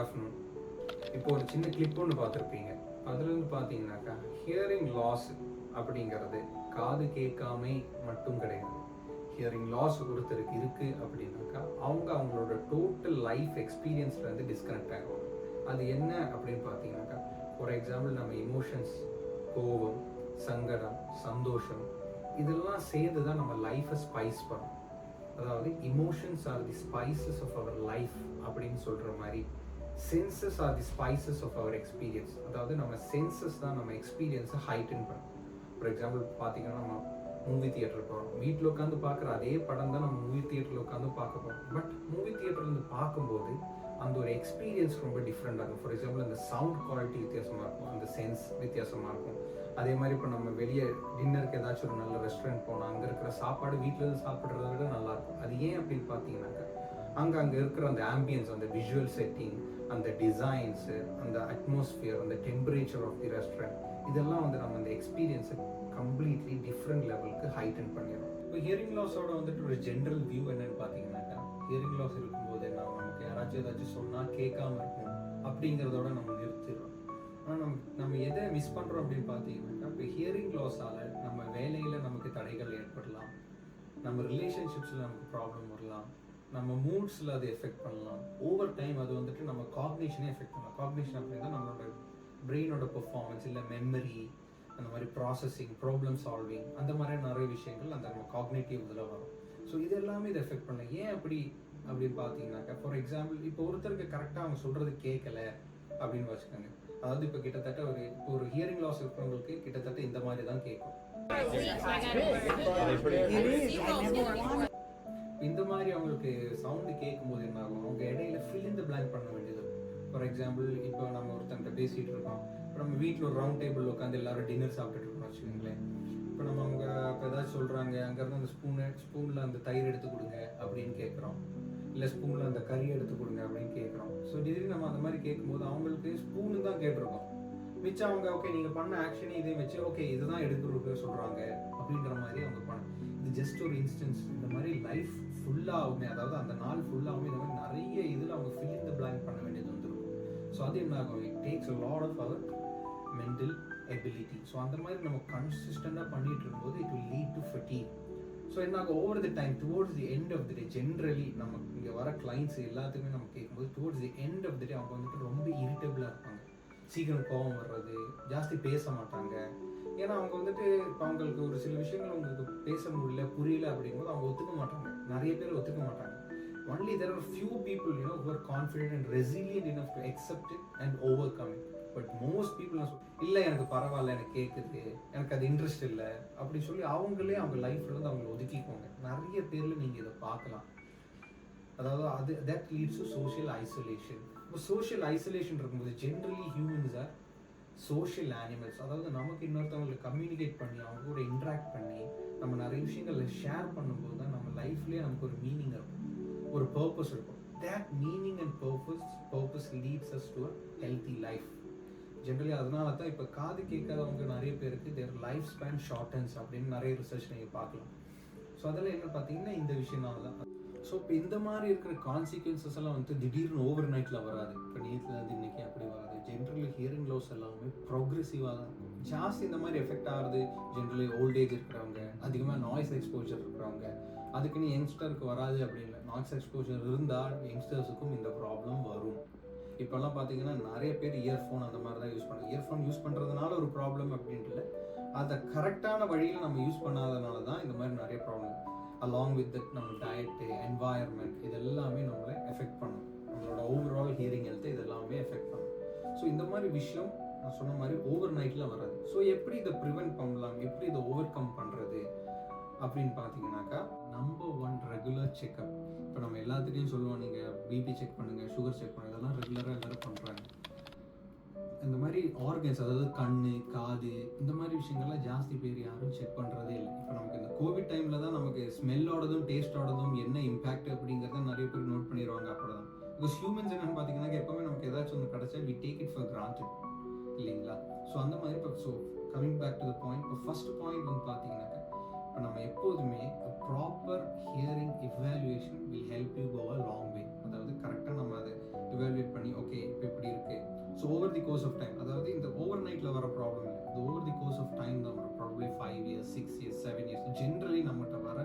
Afternoon. இப்போ ஒரு சின்ன கிளிப் ஒன்று பார்த்துருப்பீங்க. அதுலேருந்து பார்த்தீங்கன்னாக்கா ஹியரிங் லாஸ் அப்படிங்கிறது காது கேட்காமை மட்டும் கிடையாது. ஹியரிங் லாஸ் ஒருத்தருக்கு இருக்குது அப்படின்னாக்கா அவங்களோட டோட்டல் லைஃப் எக்ஸ்பீரியன்ஸ்லேருந்து டிஸ்கனெக்ட் ஆகிடுவாங்க. அது என்ன அப்படின்னு பார்த்தீங்கன்னாக்கா, ஃபார் எக்ஸாம்பிள் நம்ம இமோஷன்ஸ், கோபம், சங்கடம், சந்தோஷம் இதெல்லாம் சேர்ந்து தான் நம்ம லைஃப்பை ஸ்பைஸ் பண்ணும். அதாவது emotions are the spices of our life அப்படின்னு சொல்கிற மாதிரி senses are the spices of our experience. அதாவது நம்ம சென்சஸ் தான் நம்ம எக்ஸ்பீரியன்ஸை ஹைட்டன் பண்ணும். ஃபார் எக்ஸாம்பிள் பார்த்தீங்கன்னா, நம்ம மூவி தியேட்டர் போகிறோம். வீட்டில் உட்காந்து பார்க்குற அதே படம் தான் நம்ம மூவி தியேட்டரில் உட்காந்து பார்க்க போகிறோம். பட் மூவி தியேட்டர்லேருந்து பார்க்கும்போது அந்த ஒரு எக்ஸ்பீரியன்ஸ் ரொம்ப டிஃப்ரெண்டாக இருக்கும். ஃபார் எக்ஸாம்பிள் அந்த சவுண்ட் குவாலிட்டி வித்தியாசமாக இருக்கும், அந்த சென்ஸ் வித்தியாசமாக இருக்கும். அதே மாதிரி இப்போ நம்ம வெளியே டின்னருக்கு ஏதாச்சும் ஒரு நல்ல ரெஸ்டாரண்ட் போனால் அங்கே இருக்கிற சாப்பாடு வீட்டில் இருந்து சாப்பிட்றத விட நல்லாயிருக்கும். அது ஏன் அப்படின்னு பார்த்தீங்கன்னாக்கா, அங்கே இருக்கிற அந்த ஆம்பியன்ஸ், அந்த விஷுவல் செட்டிங், அந்த டிசைன்ஸு, அந்த அட்மாஸ்ஃபியர், அந்த டெம்பரேச்சர் ஆஃப் தி ரெஸ்டாரண்ட் இதெல்லாம் வந்து நம்ம அந்த எக்ஸ்பீரியன்ஸை கம்ப்ளீட்லி டிஃப்ரெண்ட் லெவலுக்கு ஹைட்டன் பண்ணிடும். இப்போ ஹியரிங் லாஸோட வந்துட்டு ஒரு ஜென்ரல் வியூ என்னன்னு பார்த்தீங்கன்னாக்கா, ஹியரிங் லாஸ் இருக்கும்போது என்ன, நமக்கு யாராச்சும் ஏதாச்சும் சொன்னால் கேட்காம இருக்கும் அப்படிங்கிறதோட நம்ம நிறுத்திடுறோம். ஆனால் நம்ம எதை மிஸ் பண்ணுறோம் அப்படின்னு பார்த்தீங்கன்னாக்கா, இப்போ ஹியரிங் லாஸால் நம்ம வேலையில் நமக்கு தடைகள் ஏற்படலாம், நம்ம ரிலேஷன்ஷிப்ஸில் நமக்கு ப்ராப்ளம் வரலாம், நம்ம மூட்ஸில் அது எஃபெக்ட் பண்ணலாம். ஓவர் டைம் அது வந்துட்டு நம்ம காக்னிஷனே எஃபெக்ட் பண்ணலாம். காக்னிஷன் அப்படின்னா நம்மளோட பிரெயினோட பெர்ஃபார்மன்ஸ், இல்லை மெமரி, அந்த மாதிரி ப்ராசஸிங், ப்ராப்ளம் சால்விங், அந்த மாதிரி நிறைய விஷயங்கள் அந்த நம்ம காக்னேட்டிவ் இதில் வரும். ஸோ இது எல்லாமே இதை எஃபெக்ட் பண்ணலாம். ஏன் அப்படின்னு பார்த்தீங்கன்னாக்கா, ஃபார் எக்ஸாம்பிள் இப்போ ஒருத்தருக்கு கரெக்டாக அவங்க சொல்கிறது கேட்கல அப்படின்னு வச்சுக்கோங்க. அதாவது இப்போ கிட்டத்தட்ட ஒரு ஹியரிங் லாஸ் இருக்கிறவங்களுக்கு கிட்டத்தட்ட இந்த மாதிரி தான் கேட்கும். இந்த மாதிரி அவங்களுக்கு சவுண்டு கேட்கும்போது என்ன ஆகும், அவங்க இடையில ஃபில் இன் தி பிளாங்க் பண்ண வேண்டியது. ஃபார் எக்ஸாம்பிள் இப்போ நம்ம ஒருத்தன்ட்ட பேசிகிட்டு இருக்கோம். இப்போ நம்ம வீட்டில் ஒரு ரவுண்ட் டேபிள் உட்காந்து எல்லாரும் டின்னர் சாப்பிட்டுட்டு இருக்கோம் வச்சுக்கோங்களேன். இப்போ அவங்க இப்போ ஏதாச்சும் சொல்கிறாங்க, அங்கேருந்து அந்த ஸ்பூனில் அந்த தயிர் எடுத்து கொடுங்க அப்படின்னு கேட்குறோம், இல்லை ஸ்பூனில் அந்த கறி எடுத்து கொடுங்க அப்படின்னு கேட்குறோம். ஸோ திடீர்னு நம்ம அந்த மாதிரி கேட்கும்போது அவங்களுக்கு ஸ்பூனு தான் கேட்டிருக்கோம். மிச்சம் அவங்க ஓகே நீங்கள் பண்ண ஆக்ஷனே இதே வச்சு ஓகே இதுதான் எடுக்கிறதுக்கு சொல்கிறாங்க அப்படின்ற மாதிரி அவங்க இது ஜஸ்ட் ஒரு இன்ஸ்டன்ஸ். இந்த மாதிரி லைஃப் ஃபுல்லாகவுமே, அதாவது அந்த நாள் ஃபுல்லாகவுமே இந்த மாதிரி நிறைய இதில் அவங்க ஃபில் இன் தி பிளாங்க் பண்ண வேண்டியது வந்துருக்கும். ஸோ அது என்ன ஆகும், it takes a lot of our mental ability. So அந்த மாதிரி நம்ம கன்சிஸ்டண்டாக பண்ணிட்டு இருக்கும்போது it will lead to fatigue. So என்னாகும், over the time towards the end of the day, generally நம்ம இங்கே வர கிளைண்ட்ஸ் எல்லாத்துக்குமே நம்ம கேட்கும்போது towards the end of the day அவங்க வந்துட்டு ரொம்ப இரிட்டபிளாக இருப்பாங்க. சீக்கிரம் கோபம் வர்றது, ஜாஸ்தி பேச மாட்டாங்க. ஏன்னா அவங்க வந்துட்டு இப்போ அவங்களுக்கு ஒரு சில விஷயங்கள் அவங்களுக்கு பேச முடியல, புரியல அப்படிங்கும்போது அவங்க ஒத்துக்க மாட்டாங்க. நிறைய பேர் ஒத்துக்க மாட்டாங்க. Only there are few people, who are confident and resilient enough to accept it and overcome it. But most people இல்லை எனக்கு பரவாயில்ல, எனக்கு கேட்குது, எனக்கு அது இன்ட்ரெஸ்ட் இல்லை அப்படி சொல்லி அவங்களே அவங்க லைஃப்ல இருந்து அவங்களை ஒதுக்கிக்குவாங்க. நிறைய பேர்ல நீங்கள் இதை பார்க்கலாம். அதாவது that leads to social isolation. இப்போ சோஷியல் ஐசோலேஷன் இருக்கும்போது generally humans are social animals. அதாவது நமக்கு இன்னொருத்தவங்களை கம்யூனிகேட் பண்ணி அவங்க கூட இன்ட்ராக்ட் பண்ணி நம்ம நிறைய விஷயங்களை ஷேர் பண்ணும்போது தான் நம்ம லைஃப்லேயே நமக்கு ஒரு மீனிங் இருக்கும், ஒரு பர்பஸ் இருக்கும். That meaning and purpose leads us to a healthy life. Generally அதனால தான் இப்போ காது கேட்காதவங்க நிறைய பேருக்கு their லைஃப் ஸ்பேன் ஷார்ட்டன்ஸ் அப்படின்னு நிறைய ரிசர்ச் நீங்கள் பார்க்கலாம். ஸோ அதெல்லாம் என்ன பார்த்தீங்கன்னா இந்த விஷயம்னால தான். ஸோ இப்போ இந்த மாதிரி இருக்கிற கான்சிக்வன்சஸ் எல்லாம் வந்து திடீர்னு ஓவர் நைட்டில் வராது. இப்போ நேற்றுல அது இன்னைக்கு அப்படி வராது. ஜென்ரலி ஹியரிங் லாஸ் எல்லாமே ப்ரோக்ரெசிவாக தான் இருக்கும். ஜாஸ்தி இந்த மாதிரி எஃபெக்ட் ஆகுது ஜென்ரலி ஓல்டேஜ் இருக்கிறவங்க, அதிகமாக நாய்ஸ் எக்ஸ்போஜர் இருக்கிறவங்க. அதுக்குன்னு யங்ஸ்டருக்கு வராது அப்படின்னு இல்லை. நாய்ஸ் எக்ஸ்போஜர் இருந்தால் யங்ஸ்டர்ஸுக்கும் இந்த ப்ராப்ளம் வரும். இப்போல்லாம் பார்த்தீங்கன்னா நிறைய பேர் இயர்ஃபோன் அந்த மாதிரி தான் யூஸ் பண்ணுறாங்க. இயர்ஃபோன் யூஸ் பண்ணுறதுனால ஒரு ப்ராப்ளம் அப்படின்ட்டு இல்லை, அதை கரெக்டான வழியில் நம்ம யூஸ் பண்ணாதனால தான் இந்த மாதிரி நிறைய ப்ராப்ளம். அலாங் வித் தட் நம்ம டயட்டு, என்வாயர்மெண்ட் இது எல்லாமே நம்மளை எஃபெக்ட் பண்ணும். நம்மளோட ஓவரால் ஹியரிங் ஹெல்த்தை இது எல்லாமே எஃபெக்ட் பண்ணும். ஸோ இந்த மாதிரி விஷயம் நான் சொன்ன மாதிரி ஓவர் நைட்டில் வராது. ஸோ எப்படி இதை ப்ரிவென்ட் பண்ணலாம், எப்படி இதை ஓவர் கம் பண்ணுறது அப்படின்னு பார்த்தீங்கன்னாக்கா, நம்பர் 1 ரெகுலர் செக்அப். இப்போ நம்ம எல்லாத்துலேயும் சொல்லுவோம், நீங்கள் பிபி செக் பண்ணுங்கள், சுகர் செக் பண்ணுங்கள், இதெல்லாம் ரெகுலராக எல்லோரும் பண்ணுறாங்க. இந்த மாதிரி ஆர்கன்ஸ், அதாவது கண், காது, இந்த மாதிரி விஷயங்கள்லாம் ஜாஸ்தி பேர் யாரும் செக் பண்ணுறதே இல்லை. இப்போ நமக்கு இந்த கோவிட் டைமில் தான் நமக்கு ஸ்மெல்லோடதும் டேஸ்டோடதும் என்ன இம்பாக்ட் அப்படிங்கிறத நிறைய பேர் நோட் பண்ணிடுவாங்க. அப்போ தான் பிகாஸ் ஹியூமன்ஸ் என்னென்னு பார்த்தீங்கன்னா, எப்போவுமே நமக்கு ஏதாச்சும் ஒன்று கிடச்சா we take it for granted இல்லைங்களா. ஸோ அந்த மாதிரி இப்போ coming back to the point, இப்போ ஃபர்ஸ்ட் பாயிண்ட் வந்து பார்த்தீங்கன்னாக்கா, இப்போ நம்ம எப்போதுமே proper hearing evaluation will help you go a long way. அதாவது கரெக்டாக நம்ம அதை இவாலுவேட் பண்ணி ஓகே இப்போ இப்படி இருக்கு. So over the course of time, அதாவது இந்த ஓவர் நைட்டில் வர ப்ராப்ளம் இல்லை, இது over the course of time தான் வரும். Probably 5 years 6 years 7 years. Generally நம்மகிட்ட வர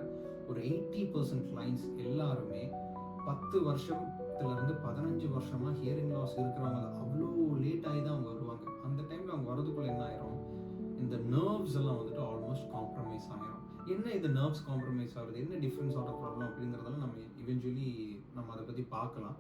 ஒரு 80% கிளைண்ட்ஸ் எல்லாருமே 10 வருஷத்துலேருந்து 15 வருஷமாக ஹியரிங் லாஸ் இருக்கிறவங்க அவ்வளோ லேட் ஆகி தான் அவங்க வருவாங்க. அந்த டைமில் அவங்க வரதுக்குள்ளே என்ன ஆயிரும், இந்த நர்வ்ஸ் எல்லாம் வந்துட்டு ஆல்மோஸ்ட் காம்ப்ரமைஸ் ஆகிரும். என்ன இது நர்வ்ஸ் காம்ப்ரமைஸ் ஆகுது, என்ன டிஃப்ரென்ஸ் ஆஃப் ப்ராப்ளம் அப்படிங்கிறதெல்லாம் நம்ம இவென்ச்சுவலி நம்ம அதை பற்றி பார்க்கலாம்.